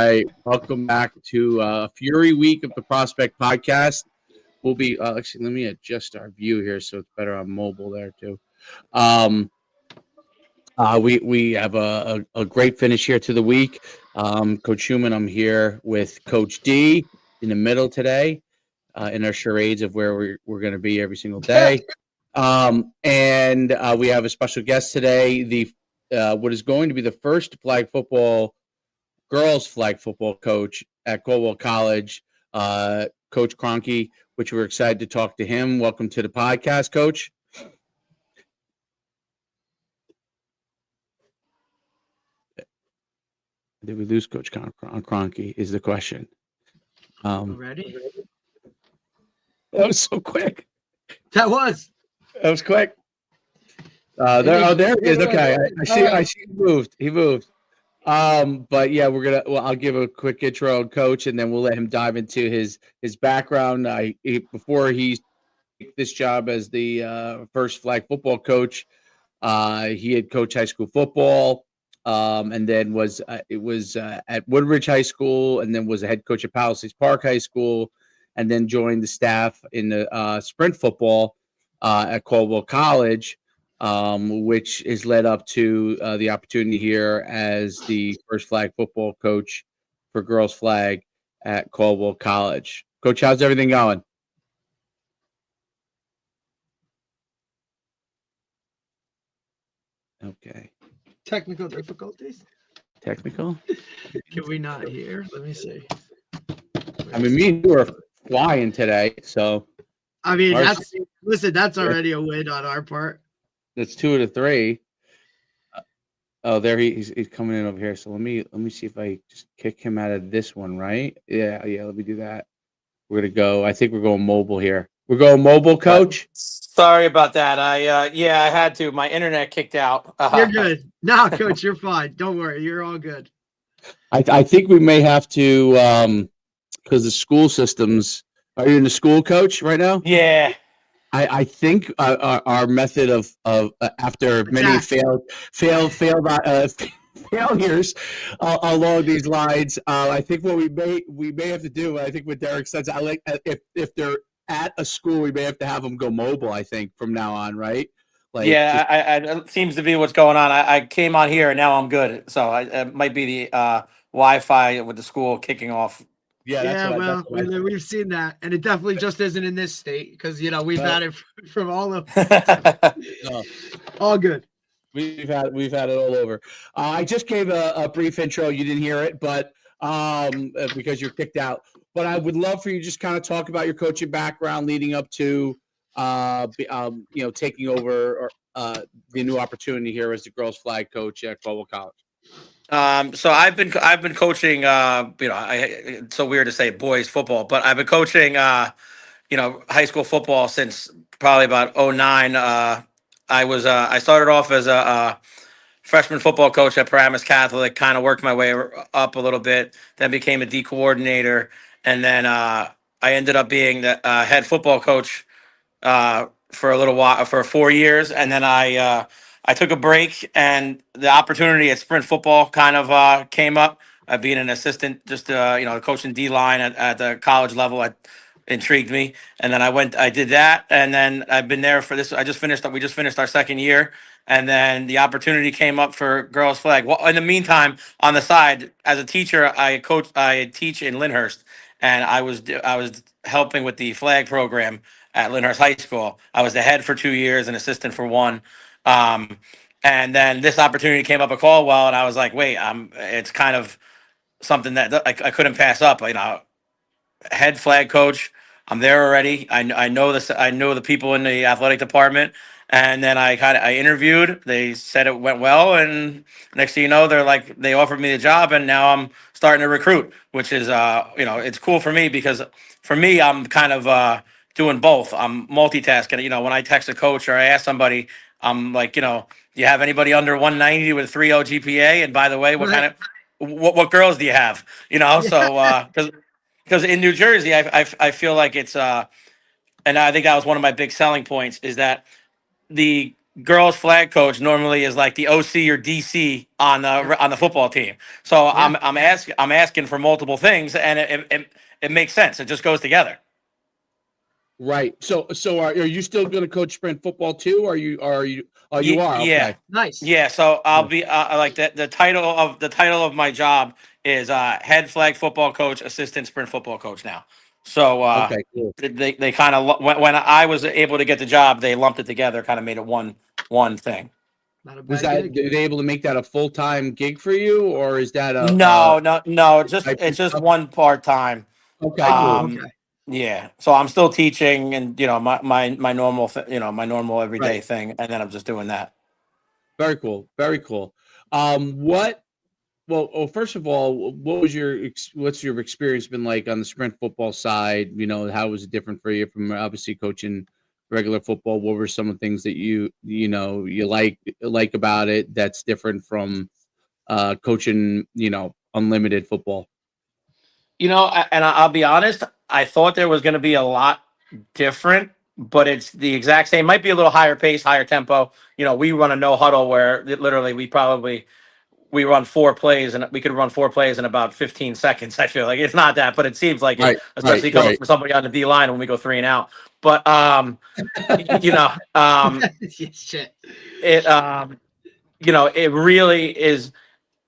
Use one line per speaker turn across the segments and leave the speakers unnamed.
right. Welcome back to Fury Week of the Prospect Podcast. We'll be actually. Let me adjust our view here so it's better on mobile there too. We have a great finish here to the week. Coach Schumann, I'm here with Coach D in the middle today in our charades of where we're going to be every single day. And we have a special guest today. The what is going to be the first girls flag football coach at Caldwell College, Coach Kroncke, which we're excited to talk to him. Welcome to the podcast, Coach. Did we lose Coach Kroncke is the question.
Ready?
That was so quick.
That was
quick. There he is. Okay, I see. He moved. But yeah, I'll give a quick intro on Coach, and then we'll let him dive into his background. Before he took this job as the first flag football coach, he had coached high school football, and then was at Woodridge High School, and then was a head coach at Palisades Park High School, and then joined the staff in the sprint football at Caldwell College. Which is led up to the opportunity here as the first flag football coach for girls flag at Caldwell College. Coach, how's everything going? Okay.
Technical difficulties.
Technical?
Can we not hear? Let me see.
I mean, me and you are flying today, so.
I mean, that's already a win on our part.
That's 2 out of 3. There he's coming in over here. So let me see if I just kick him out of this one, right? Yeah. Let me do that. We're gonna go. I think we're going mobile here. We're going mobile, Coach.
Sorry about that. I had to. My internet kicked out.
You're good. No, Coach, you're fine. Don't worry. You're all good.
I think we may have to because the school systems. Are you in the school, Coach, right now?
Yeah.
I think our method of after many failed failures along these lines, I think what we may have to do. I think what Derek says, I like if they're at a school, we may have to have them go mobile. I think from now on, right?
It seems to be what's going on. I came on here and now I'm good. So it might be the Wi-Fi with the school kicking off.
We've seen that, and it definitely just isn't in this state because we've had it from all of all good.
We've had it all over. I just gave a brief intro. You didn't hear it, but because you're kicked out. But I would love for you to just kind of talk about your coaching background leading up to taking over the new opportunity here as the girls flag coach at Caldwell College.
So I've been coaching. It's so weird to say boys football, but I've been coaching. High school football since probably about 2009. I started off as a freshman football coach at Paramus Catholic. Kind of worked my way up a little bit. Then became a D coordinator, and then I ended up being the head football coach for a little while, for 4 years, and then I took a break, and the opportunity at sprint football kind of came up. Being an assistant, just coaching D-line at the college level, intrigued me, and then I did that, and then I've been there for this. We just finished our second year, and then the opportunity came up for girls flag. Well, in the meantime, on the side, as a teacher, I teach in Lyndhurst, and I was helping with the flag program at Lyndhurst High School. I was the head for 2 years and assistant for 1. And then this opportunity came up at Caldwell, and I was like, wait, it's kind of something that I couldn't pass up. Head flag coach, I'm there already. I know this. I know the people in the athletic department, and then I interviewed. They said it went well, and next thing you know, they offered me the job, and now I'm starting to recruit, which is it's cool for me because for me, I'm kind of doing both. I'm multitasking. When I text a coach or I ask somebody, I'm like, do you have anybody under 190 with 3.0 GPA? And by the way, what girls do you have? So because in New Jersey, I feel like it's and I think that was one of my big selling points is that the girls flag coach normally is like the OC or DC on the football team. So
Yeah.
I'm asking for multiple things, and it makes sense. It just goes together.
Right. So are you still going to coach sprint football too? Or you are? Oh, you are.
Yeah.
Okay.
Nice.
Yeah, so I'll be like the title of my job is head flag football coach, assistant sprint football coach now. So
Okay. Cool.
they kind of when I was able to get the job, they lumped it together, kind of made it one thing.
Not a
Was
bad
that
gig.
they able to make that a full-time gig for you, or is that
No,
type of
it's just
stuff?
one part time.
Okay.
Oh,
Cool.
okay.
Yeah, so I'm still teaching, and my normal my normal everyday
Right.
thing, and then I'm just doing that.
Very cool. Very cool. What? Well, first of all, what's your experience been like on the sprint football side? How was it different for you from obviously coaching regular football? What were some of the things that you like about it that's different from coaching, unlimited football?
And I'll be honest, I thought there was going to be a lot different, but it's the exact same. Might be a little higher pace, higher tempo. We run a no huddle where literally we run 4 plays, and we could run 4 plays in about 15 seconds. I feel like it's not that, but it seems like it,
Right, right,
especially coming
right.
from somebody on the D line when we go 3 and out. But
Yeah, shit.
it it really is.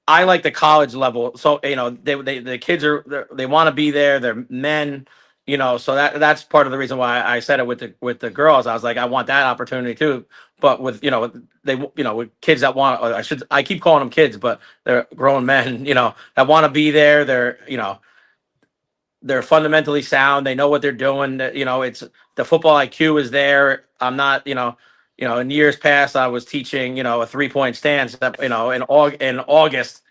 I like the college level. So the kids they want to be there. They're men. So that's part of the reason why I said it with the girls. I was like, I want that opportunity too. But with with kids that want, or I keep calling them kids, but they're grown men. That want to be there. They're fundamentally sound. They know what they're doing. It's the football IQ is there. I'm not. In years past, I was teaching, a 3-point stance that, in August.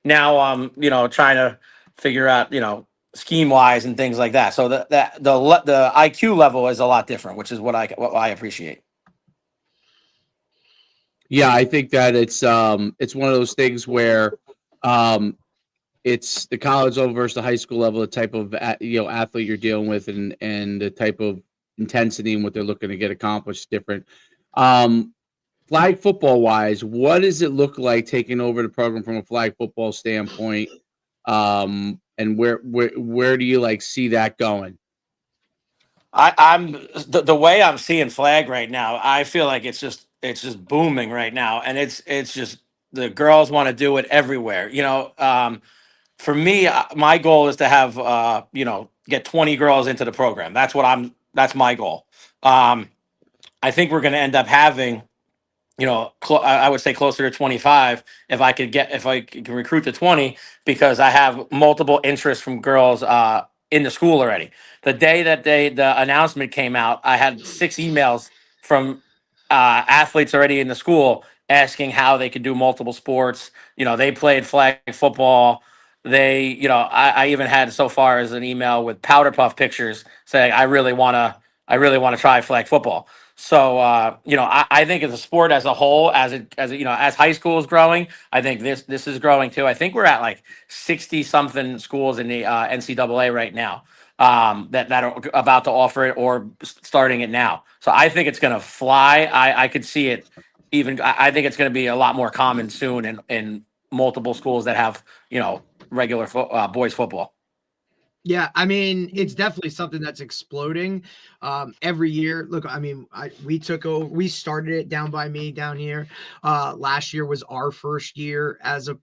Now I'm, trying to figure out, scheme wise and things like that. So the IQ level is a lot different, which is what I appreciate.
Yeah, I think that it's one of those things where um, it's the college level versus the high school level, the type of athlete you're dealing with, and the type of intensity and what they're looking to get accomplished is different. Flag football wise, what does it look like taking over the program from a flag football standpoint? And where do you see that going?
I'm the way I'm seeing flag right now. I feel like it's just booming right now, and it's just the girls want to do it everywhere. For me, my goal is to have get 20 girls into the program. That's my goal. I think we're going to end up having I would say closer to 25 if I can recruit to 20, because I have multiple interests from girls in the school already. The day that the announcement came out, I had 6 emails from athletes already in the school asking how they could do multiple sports. They played flag football. I even had so far as an email with powder puff pictures saying I really want to try flag football. So I think as a sport as a whole, as high school is growing, I think this is growing too. I think we're at like 60 something schools in the NCAA right now that are about to offer it or starting it now. So I think it's going to fly. I could see it even. I think it's going to be a lot more common soon in multiple schools that have regular boys football.
Yeah, I mean, it's definitely something that's exploding every year. Look, I mean, we took over, we started it down by me down here. Last year was our first year as an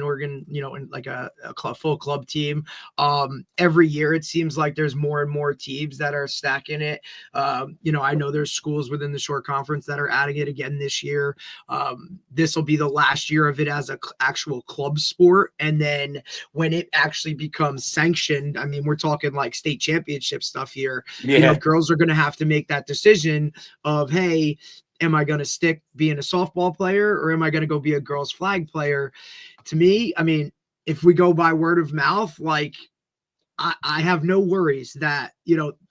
organ, in like a full club team. Every year it seems like there's more and more teams that are stacking it. I know there's schools within the short conference that are adding it again this year. This will be the last year of it as a actual club sport, and then when it actually becomes sanctioned, I mean, we're talking like state championship stuff here.
Yeah.
Girls are going to have to make that decision of, hey, am I going to stick being a softball player or am I going to go be a girls flag player? To me, I mean, if we go by word of mouth, like I have no worries that,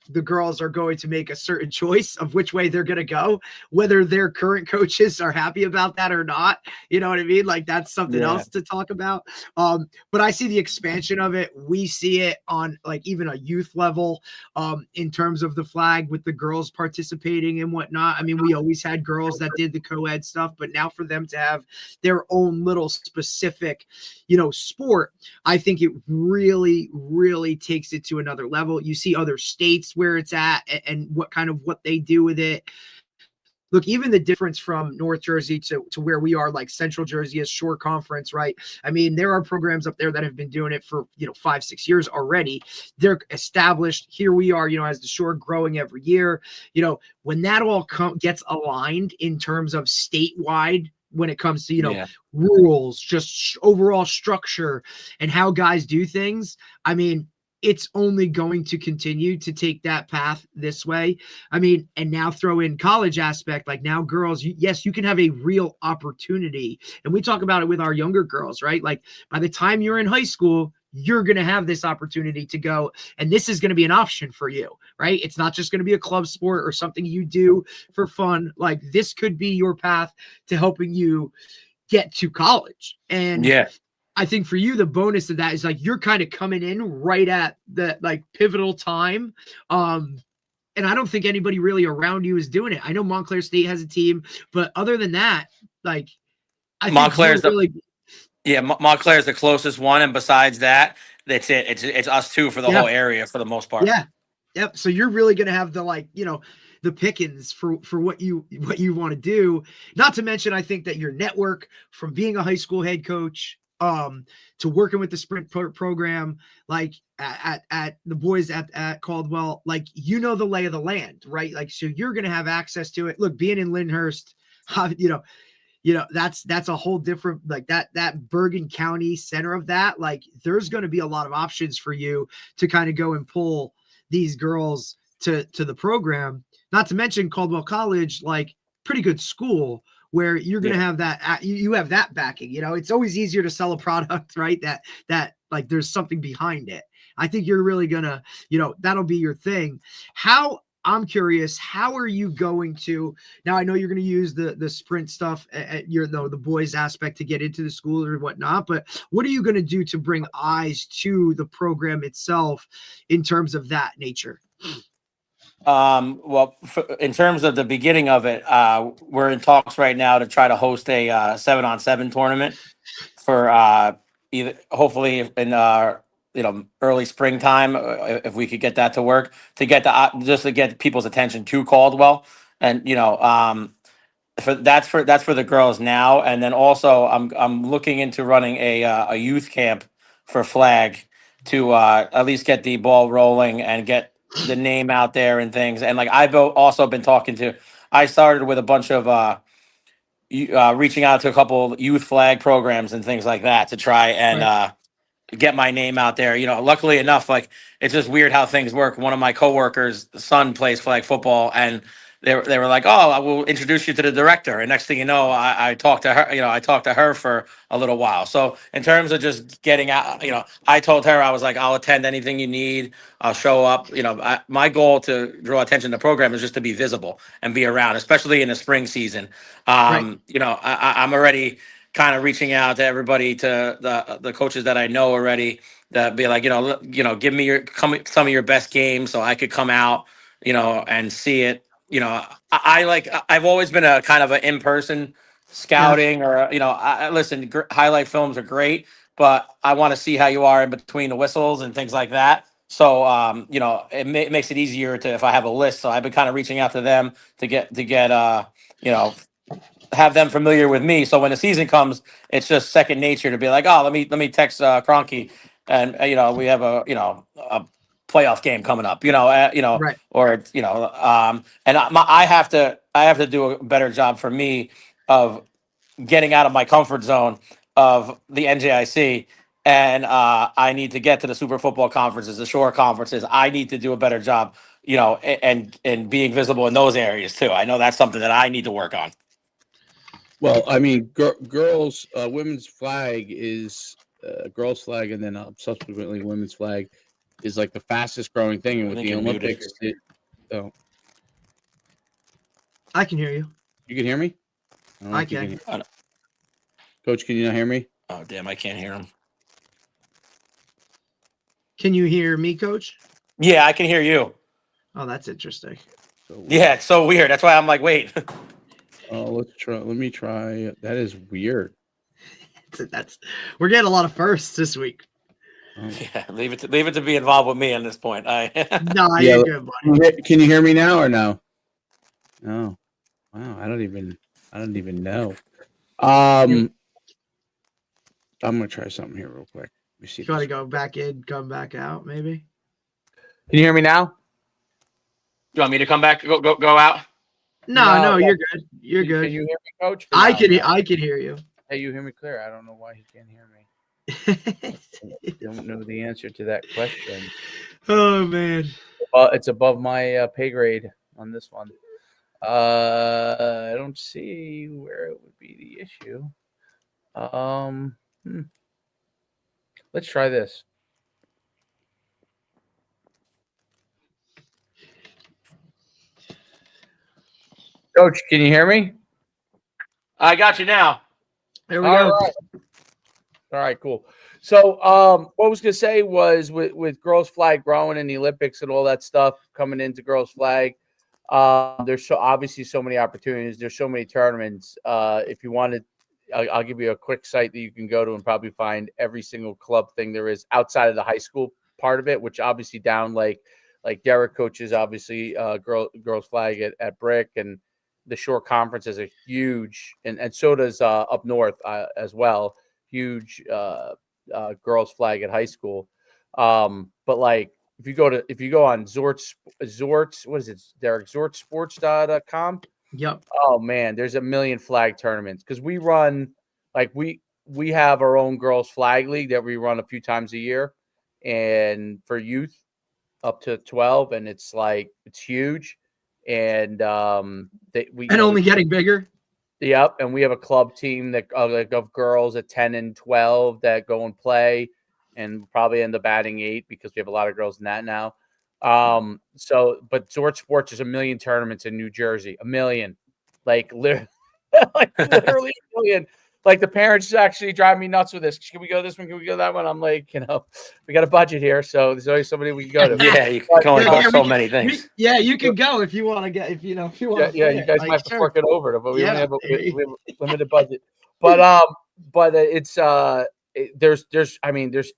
the girls are going to make a certain choice of which way they're going to go, whether their current coaches are happy about that or not. You know what I mean? Like that's something else to talk about. But I see the expansion of it. We see it on like even a youth level, in terms of the flag with the girls participating and whatnot. I mean, we always had girls that did the co-ed stuff, but now for them to have their own little specific, sport, I think it really, really takes it to another level. You see other states where it's at and what they do with it. Look, even the difference from North Jersey to where we are, like Central Jersey is Shore Conference, right? I mean, there are programs up there that have been doing it for, 5-6 years already. They're established. Here we are, as the Shore growing every year. When that all gets aligned in terms of statewide, when it comes to, rules, just overall structure and how guys do things, I mean, it's only going to continue to take that path this way. I mean, and now throw in college aspect, like now girls, yes, you can have a real opportunity. And we talk about it with our younger girls, right? Like by the time you're in high school, you're going to have this opportunity to go. And this is going to be an option for you, right? It's not just going to be a club sport or something you do for fun. Like this could be your path to helping you get to college. And I think for you, the bonus of that is like you're kind of coming in right at the like pivotal time. And I don't think anybody really around you is doing it. I know Montclair State has a team, but other than that, like I
Montclair's
think
Montclair is the closest one, and besides that, that's it. It's us two for the whole area for the most part.
Yeah, yep. So you're really gonna have the the pickings for what you want to do. Not to mention, I think that your network from being a high school head coach to working with the sprint program, like at the boys at Caldwell, like the lay of the land, right? Like so you're gonna have access to it. Look, being in Lyndhurst, that's a whole different, like that Bergen County center of that, like there's going to be a lot of options for you to kind of go and pull these girls to the program. Not to mention Caldwell College, like pretty good school where you're going to have that, you have that backing. It's always easier to sell a product, right? That like there's something behind it. I think you're really gonna, that'll be your thing. I'm curious, how are you going to, now I know you're going to use the sprint stuff at the boys aspect to get into the school or whatnot, but what are you going to do to bring eyes to the program itself in terms of that nature?
Well, in terms of the beginning of it, we're in talks right now to try to host a 7-on-7 tournament for either hopefully in early springtime, if we could get that to work, to get just to get people's attention to Caldwell, and that's for the girls now, and then also I'm looking into running a youth camp for flag to at least get the ball rolling and get the name out there and things. And like I've also been talking to, I started with a bunch of reaching out to a couple youth flag programs and things like that to try and get my name out there. Luckily enough, like it's just weird how things work. One of my coworkers' son plays flag football, and they were like, "Oh, I will introduce you to the director." And next thing you know, I talked to her. I talked to her for a little while. So in terms of just getting out, I told her, I was like, "I'll attend anything you need. I'll show up." My goal to draw attention to the program is just to be visible and be around, especially in the spring season. I'm already kind of reaching out to everybody, to the coaches that I know already, that be like, give me some of your best games so I could come out, and see it. I've always been a kind of an in-person scouting, or listen, highlight films are great, but I want to see how you are in between the whistles and things like that. So it makes it easier to, if I have a list. So I've been kind of reaching out to them to get have them familiar with me. So when the season comes, it's just second nature to be like, oh, let me text Kroncke, and we have a playoff game coming up,
Right.
or and I have to do a better job for me of getting out of my comfort zone of the NJIC. And I need to get to the Super Football conferences, the Shore conferences. I need to do a better job, and being visible in those areas too. I know that's something that I need to work on.
Well, I mean, girls, women's flag is girls' flag, and then subsequently women's flag is like the fastest growing thing, and with
think
the
you're muted.
Olympics, oh,
I can hear you.
you can hear me. I don't know
I
if you
can.
Oh, no.
Coach, can you not hear me?
Oh, damn, I can't hear him.
Can you hear me, Coach?
Yeah, I can hear you.
Oh, that's interesting.
So
Yeah, it's so weird. That's why I'm like, wait.
let's try. Let me try. That is weird.
We're getting a lot of firsts this week.
Oh.
Yeah, leave it to be involved with me on this point.
No,
Yeah,
you're good, buddy.
Can you hear me now or no? No. Wow, I don't even know. I'm gonna try something here real quick. Let me see.
Try to go back in, come back out, maybe.
Can you hear me now?
You want me to come back? Go out?
No, you're good. You're good.
Can you hear me, Coach?
I can hear you.
Hey, you hear me clear? I don't know why he can't hear me. I don't know the answer to that question.
Oh man.
It's above my pay grade on this one. I don't see where it would be the issue. Let's try this. Coach, can you hear me?
I got you now.
There we go.
All right, cool. So, what I was gonna say was with girls flag growing in the Olympics and all that stuff coming into girls flag, there's obviously so many opportunities. There's so many tournaments. If you wanted, I'll give you a quick site that you can go to and probably find every single club thing there is outside of the high school part of it, which obviously down like Derek coaches, obviously girls flag at Brick, and the Shore Conference is a huge, and so does up north as well. Huge girls flag at high school. But like if you go on Zort's, what is it, Derek? Zortsports.com.
Yep.
Oh man, there's a million flag tournaments because we run like we have our own girls flag league that we run a few times a year, and for youth up to 12, and it's huge, and
only getting bigger.
Yep, and we have a club team that of girls at 10 and 12 that go and play, and probably end up adding 8 because we have a lot of girls in that now. But Zort Sports is a million tournaments in New Jersey, a million, like literally, literally a million. Like the parents actually drive me nuts with this. Can we go this one? Can we go that one? I'm like, we got a budget here, so there's always somebody we can go to.
Yeah, you can only go so many things.
You can go if you want to get if you want.
Yeah, you guys might have to fork it over, but we only have a limited budget. But it's there's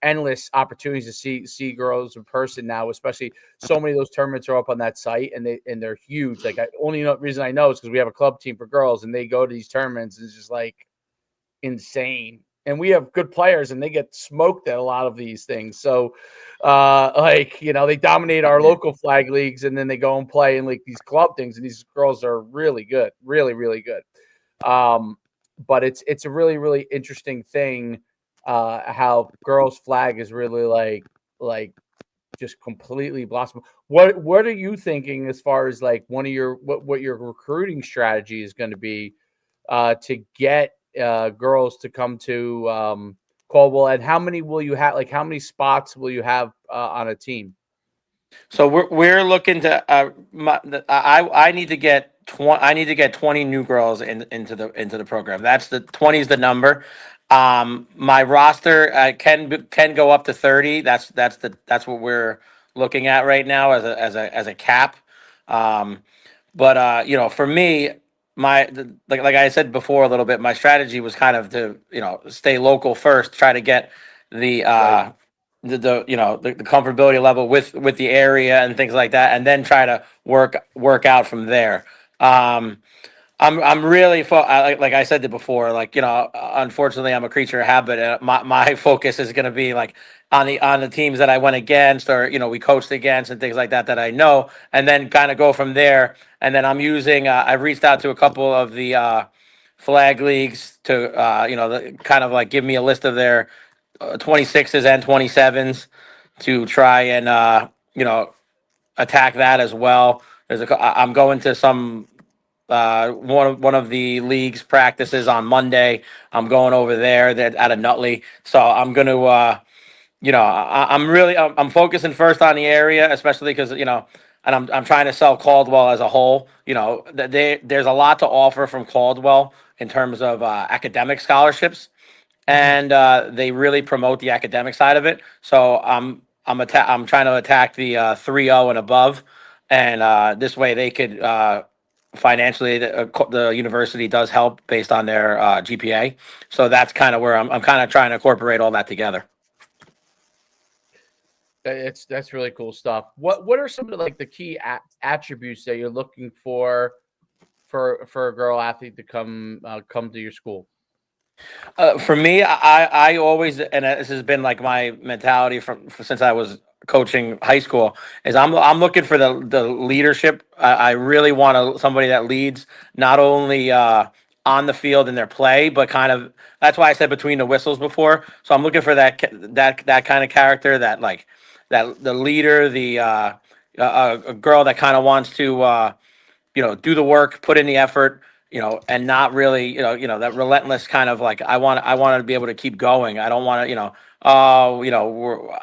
endless opportunities to see girls in person now, especially so many of those tournaments are up on that site, and they're huge. Like only reason I know is because we have a club team for girls, and they go to these tournaments, and it's just like insane. And we have good players, and they get smoked at a lot of these things. So, they dominate our local flag leagues, and then they go and play in like these club things, and these girls are really good, really, really good. But it's a really, really interesting thing how girls flag is really like just completely blossom. What are you thinking as far as like one of your what your recruiting strategy is going to be to get girls to come to Caldwell, and how many will you have? Like, how many spots will you have on a team?
So we're looking to. I need to get 20. I need to get 20 new girls into the program. That's the 20 is the number. My roster can go up to 30. That's what we're looking at right now as a cap. But for me, like I said before a little bit, my strategy was kind of to stay local first, try to get the the comfortability level with the area and things like that, and then try to work out from there. I'm really like I said before, unfortunately I'm a creature of habit, and my focus is going to be like on the teams that I went against, or we coached against, and things like that I know, and then kind of go from there. And then I'm using I've reached out to a couple of the flag leagues to kind of like give me a list of their 26s and 27s to try and attack that as well. I'm going to some one of the league's practices on Monday. I'm going over there at a Nutley, so I'm going to I'm focusing first on the area, especially because and I'm trying to sell Caldwell as a whole. There's a lot to offer from Caldwell in terms of academic scholarships, and they really promote the academic side of it. So I'm trying to attack the 3.0 and above, and this way they could financially the university does help based on their GPA. So that's kind of where I'm kind of trying to incorporate all that together.
That's really cool stuff. What are some of the key attributes that you're looking for a girl athlete to come to your school?
For me, I always, and this has been like my mentality since I was coaching high school, is I'm looking for the leadership. I really want somebody that leads not only on the field in their play, but kind of that's why I said between the whistles before. So I'm looking for that kind of character, that the leader, a girl that kind of wants to do the work, put in the effort, and not really, that relentless kind of like I want to be able to keep going. I don't want to, oh,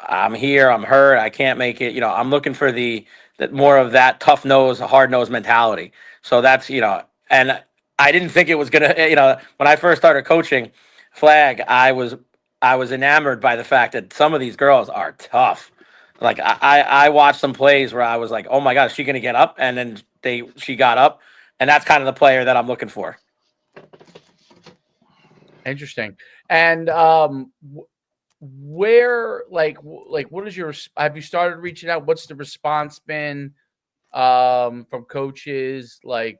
I'm here, I'm hurt, I can't make it. I'm looking for that more of that tough nose, hard nose mentality. So that's and I didn't think it was gonna, when I first started coaching flag, I was enamored by the fact that some of these girls are tough. Like I watched some plays where I was like, oh my God, is she gonna get up? And then she got up, and that's kind of the player that I'm looking for.
Interesting. And where what is your have you started reaching out? What's the response been from coaches when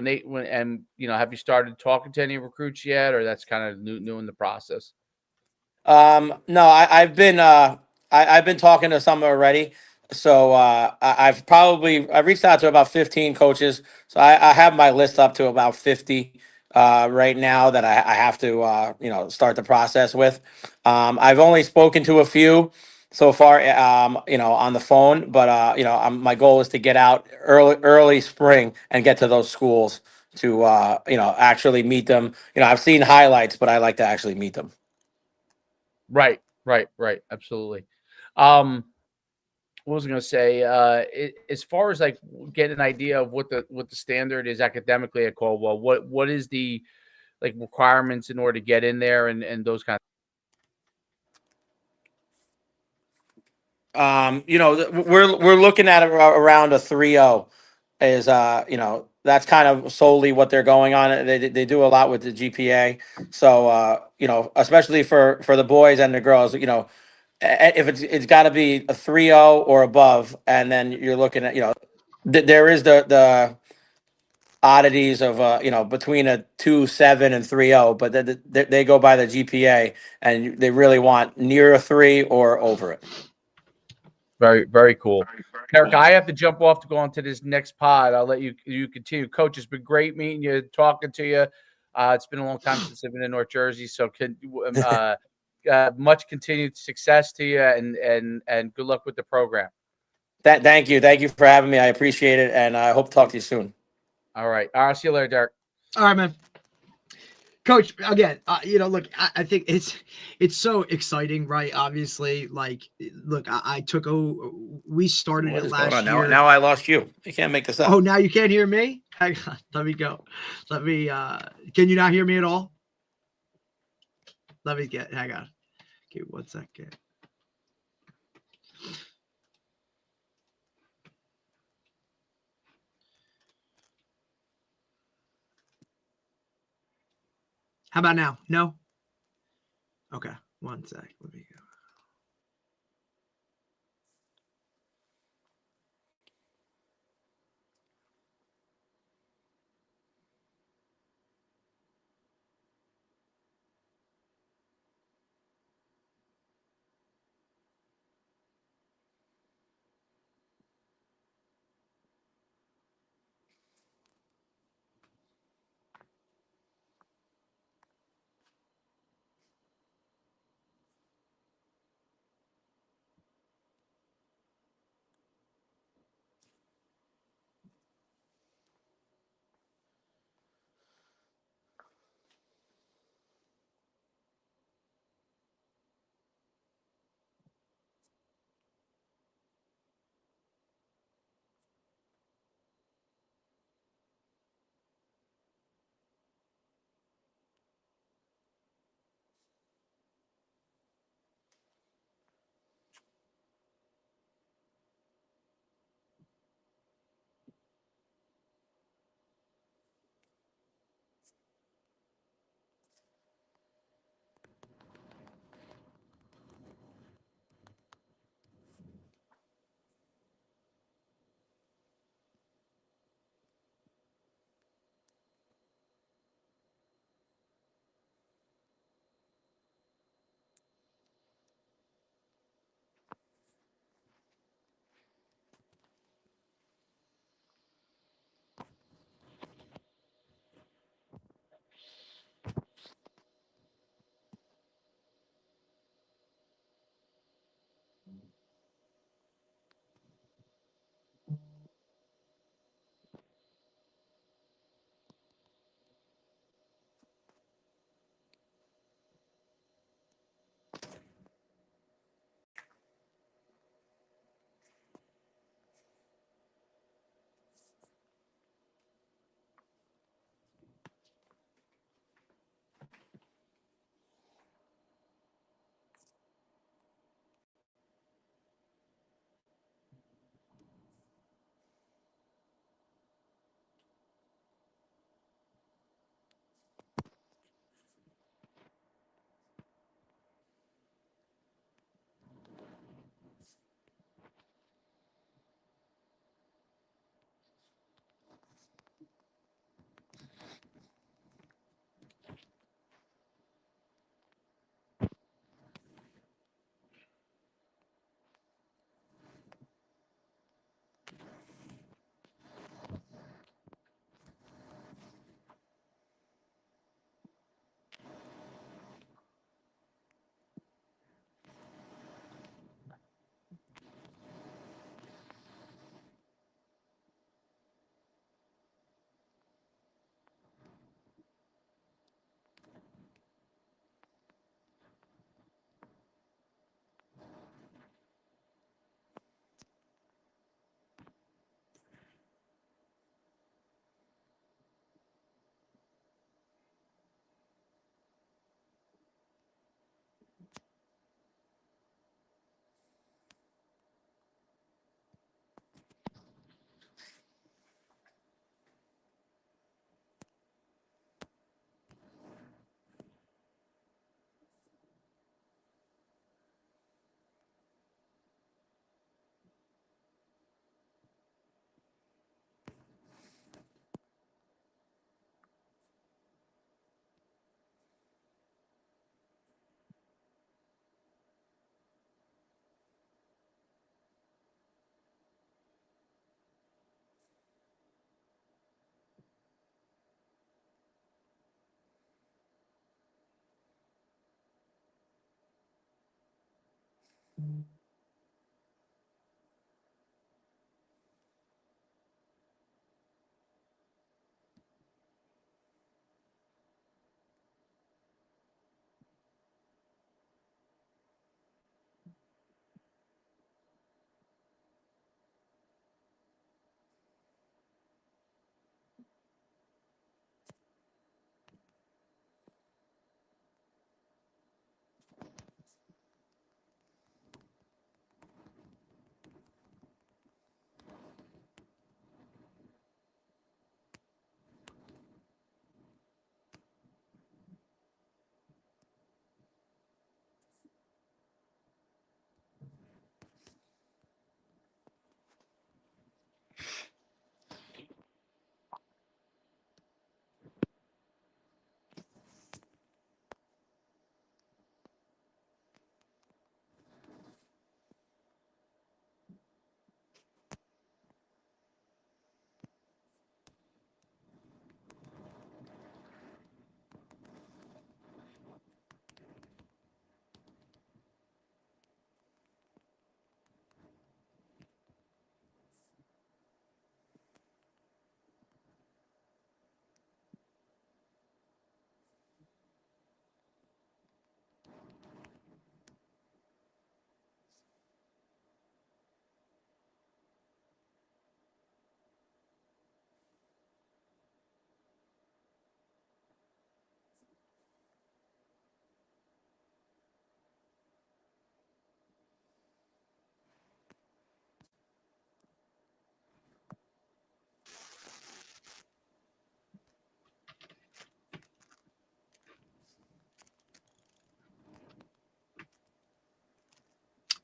have you started talking to any recruits yet, or that's kind of new in the process?
No, I've been talking to some already. So I've reached out to about 15 coaches. So I have my list up to about 50 right now that I have to start the process with. I've only spoken to a few so far, on the phone, but my goal is to get out early spring and get to those schools to actually meet them. I've seen highlights, but I like to actually meet them.
Right. Absolutely. What was I going to say? As far as get an idea of what the standard is academically at Caldwell, what is the requirements in order to get in there and those kind
We're looking at around a 3.0 is that's kind of solely what they're going on. They do a lot with the GPA. So especially for the boys and the girls, if it's got to be a 3.0 or above, and then you're looking at there is the oddities of between a 2.7 and 3.0, but they go by the GPA, and they really want near a 3 or over it.
Very, very cool. Eric, I have to jump off to go on to this next pod. I'll let you continue. Coach, it's been great meeting you, talking to you. It's been a long time since I've been in North Jersey, so much continued success to you, and good luck with the program.
Thank you for having me. I appreciate it, and I hope to talk to you soon.
All right. I'll see you later, Derek.
All right, man. Coach, again, look, I think it's so exciting, right? Obviously, look, we started it last year.
Now I lost you. You can't make this up.
Oh, now you can't hear me? Hang on, let me go. Can you not hear me at all? Hang on. Okay, 1 second. How about now? No? Okay, 1 sec. Let me go.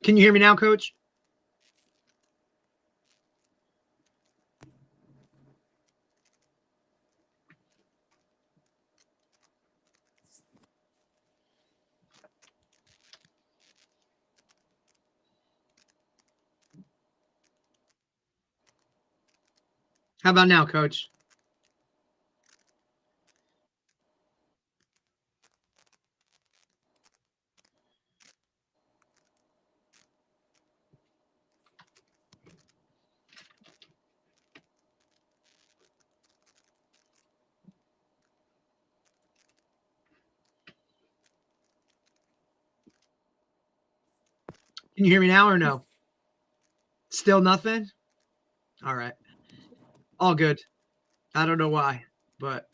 Can you hear me now, Coach? How about now, Coach? Can you hear me now or no? Still nothing? All right. All good. I don't know why, but